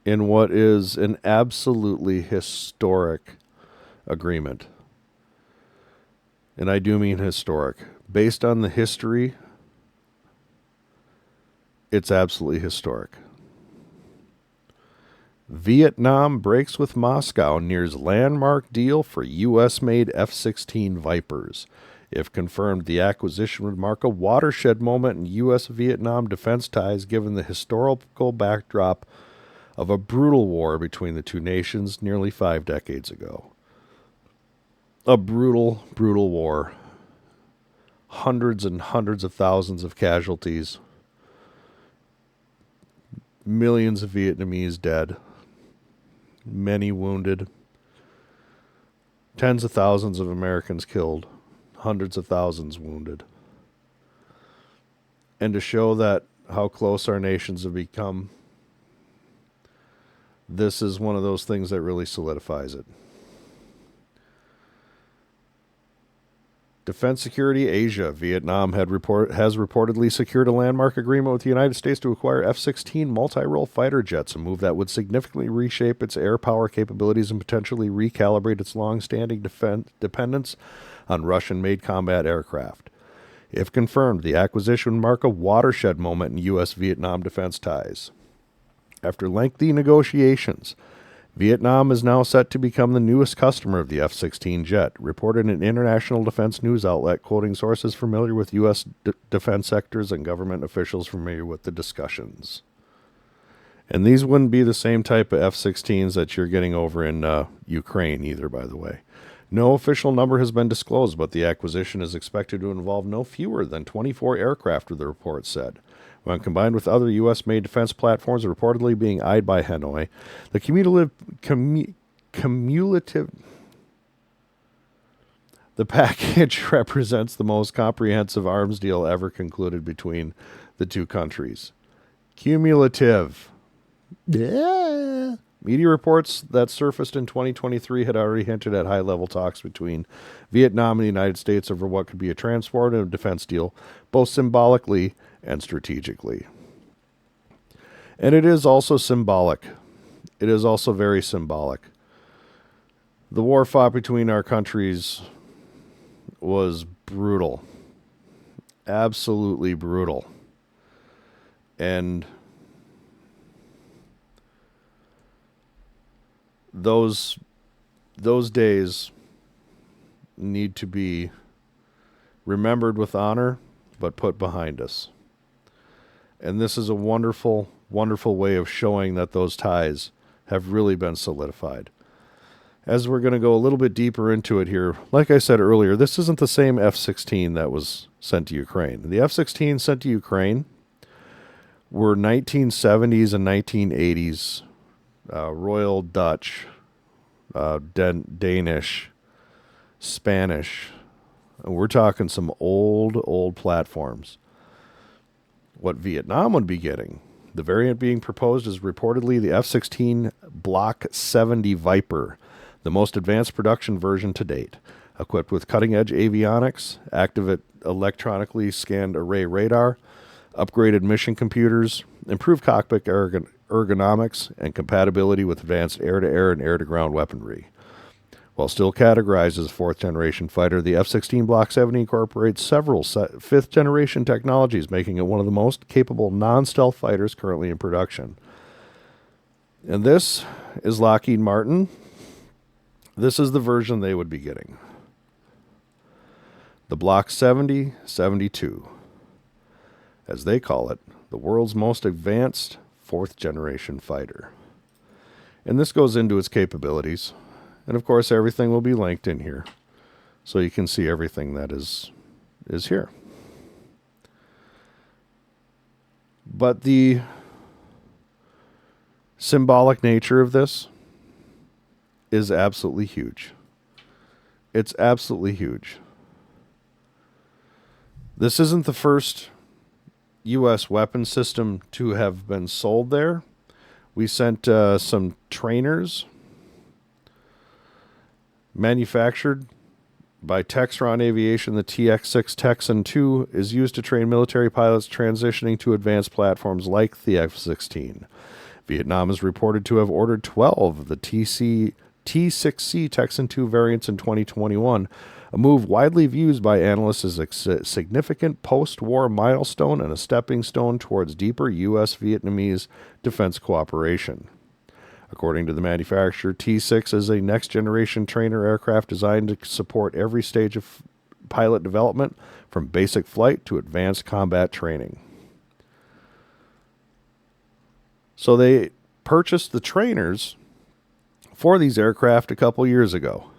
in what is an absolutely historic agreement. And I do mean historic. Based on the history, it's absolutely historic. Vietnam breaks with Moscow, nears landmark deal for U.S.-made F-16 Vipers. If confirmed, the acquisition would mark a watershed moment in U.S.-Vietnam defense ties given the historical backdrop of a brutal war between the two nations nearly 5 decades ago. A brutal, brutal war. Hundreds and hundreds of thousands of casualties. Millions of Vietnamese dead. Many wounded. Tens of thousands of Americans killed. Hundreds of thousands wounded. And to show that how close our nations have become, this is one of those things that really solidifies it. Defense Security Asia. Vietnam has reportedly secured a landmark agreement with the United States to acquire F-16 multi-role fighter jets, a move that would significantly reshape its air power capabilities and potentially recalibrate its long-standing dependence on Russian-made combat aircraft. If confirmed, the acquisition would mark a watershed moment in U.S.-Vietnam defense ties. After lengthy negotiations, Vietnam is now set to become the newest customer of the F-16 jet, reported an international defense news outlet quoting sources familiar with U.S. defense sectors and government officials familiar with the discussions. And these wouldn't be the same type of F-16s that you're getting over in Ukraine either, by the way. No official number has been disclosed, but the acquisition is expected to involve no fewer than 24 aircraft, the report said. When combined with other U.S.-made defense platforms reportedly being eyed by Hanoi, the the package represents the most comprehensive arms deal ever concluded between the two countries. Cumulative. Yeah. Media reports that surfaced in 2023 had already hinted at high-level talks between Vietnam and the United States over what could be a transformative defense deal, both symbolically and strategically. And it is also symbolic. It is also very symbolic. The war fought between our countries was brutal. Absolutely brutal. And those days need to be remembered with honor, but put behind us. And this is a wonderful, wonderful way of showing that those ties have really been solidified. As we're going to go a little bit deeper into it here, like I said earlier, this isn't the same F-16 that was sent to Ukraine. The F-16 sent to Ukraine were 1970s and 1980s Royal Dutch, Danish, Spanish. We're talking some old platforms. What Vietnam would be getting, the variant being proposed is reportedly the F-16 Block 70 Viper, the most advanced production version to date. Equipped with cutting-edge avionics, active electronically scanned array radar, upgraded mission computers, improved cockpit ergonomics, and compatibility with advanced air-to-air and air-to-ground weaponry. While still categorized as a fourth-generation fighter, the F-16 Block 70 incorporates several fifth-generation technologies, making it one of the most capable non-stealth fighters currently in production. And this is Lockheed Martin. This is the version they would be getting. The Block 70-72, as they call it, the world's most advanced fourth-generation fighter. And this goes into its capabilities. And of course, everything will be linked in here, so you can see everything that is here. But the symbolic nature of this is absolutely huge. It's absolutely huge. This isn't the first U.S. weapon system to have been sold there. We sent some trainers manufactured by Textron Aviation. The TX-6 Texan II is used to train military pilots transitioning to advanced platforms like the F-16. Vietnam is reported to have ordered 12 of the T-6C Texan II variants in 2021, a move widely viewed by analysts as a significant post-war milestone and a stepping stone towards deeper U.S.-Vietnamese defense cooperation. According to the manufacturer, T-6 is a next-generation trainer aircraft designed to support every stage of pilot development, from basic flight to advanced combat training. So they purchased the trainers for these aircraft a couple years ago.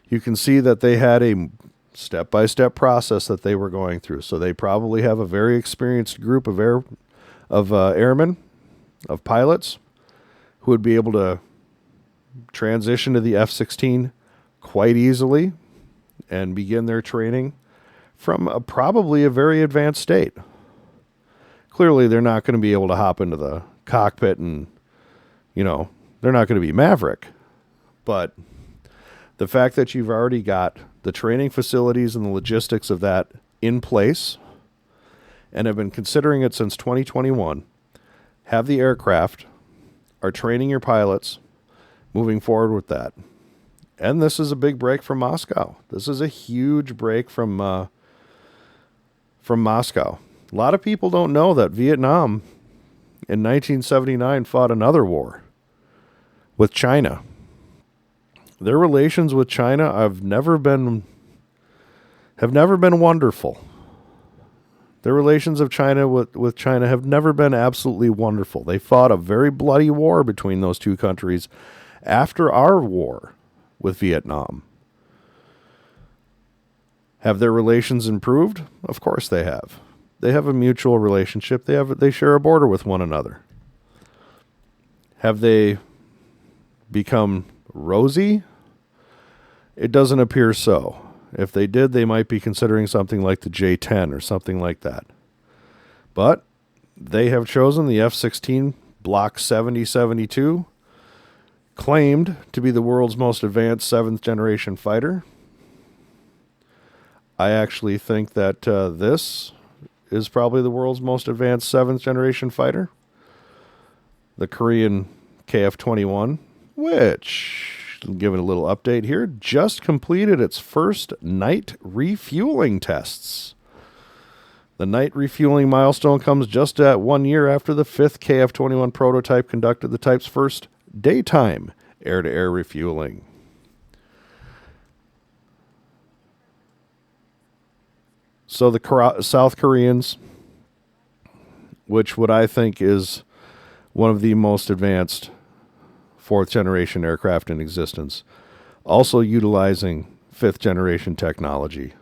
You can see that they had a step-by-step process that they were going through. So they probably have a very experienced group of airmen, of pilots, who would be able to transition to the F-16 quite easily and begin their training from probably a very advanced state. Clearly, they're not going to be able to hop into the cockpit and, they're not going to be Maverick. But the fact that you've already got the training facilities and the logistics of that in place and have been considering it since 2021, have the aircraft, are training your pilots, moving forward with that. And this is a big break from Moscow. This is a huge break from Moscow. A lot of people don't know that Vietnam in 1979 fought another war with China. Their relations with China have never been wonderful. The relations of China with China have never been absolutely wonderful. They fought a very bloody war between those two countries after our war with Vietnam. Have their relations improved? Of course they have. They have a mutual relationship. They share a border with one another. Have they become rosy? It doesn't appear so. If they did, they might be considering something like the J-10 or something like that. But they have chosen the F-16 Block 7072, claimed to be the world's most advanced 7th-generation fighter. I actually think that this is probably the world's most advanced 7th-generation fighter. The Korean KF-21, which, giving a little update here, just completed its first night refueling tests. The night refueling milestone comes just at 1 year after the 5th KF-21 prototype conducted the type's first daytime air-to-air refueling. So the South Koreans, which what I think is one of the most advanced 4th-generation aircraft in existence, also utilizing 5th-generation technology,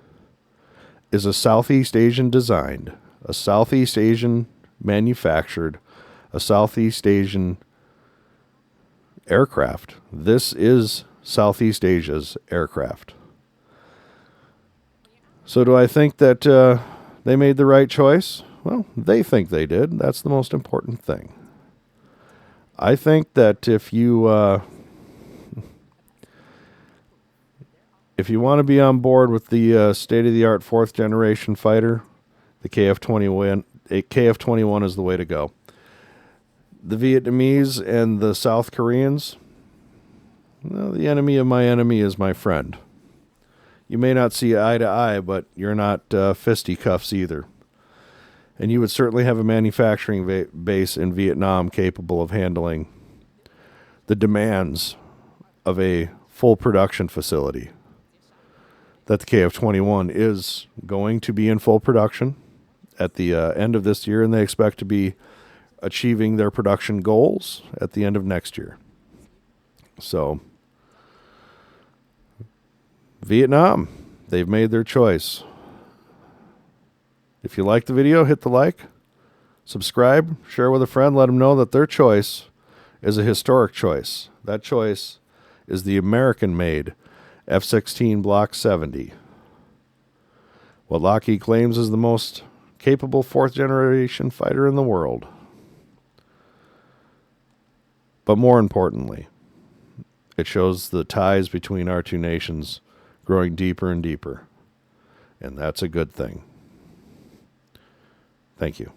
is a Southeast Asian designed, a Southeast Asian manufactured, a Southeast Asian aircraft. This is Southeast Asia's aircraft. So do I think that they made the right choice? Well, they think they did. That's the most important thing. I think that if you want to be on board with the state-of-the-art 4th-generation fighter, the KF-21 is the way to go. The Vietnamese and the South Koreans, well, the enemy of my enemy is my friend. You may not see eye to eye, but you're not fisticuffs either. And you would certainly have a manufacturing base in Vietnam capable of handling the demands of a full production facility. That the KF-21 is going to be in full production at the end of this year, and they expect to be achieving their production goals at the end of next year. So, Vietnam, they've made their choice. If you like the video, hit the like, subscribe, share with a friend, let them know that their choice is a historic choice. That choice is the American-made F-16 Block 70. What Lockheed claims is the most capable 4th-generation fighter in the world. But more importantly, it shows the ties between our two nations growing deeper and deeper. And that's a good thing. Thank you.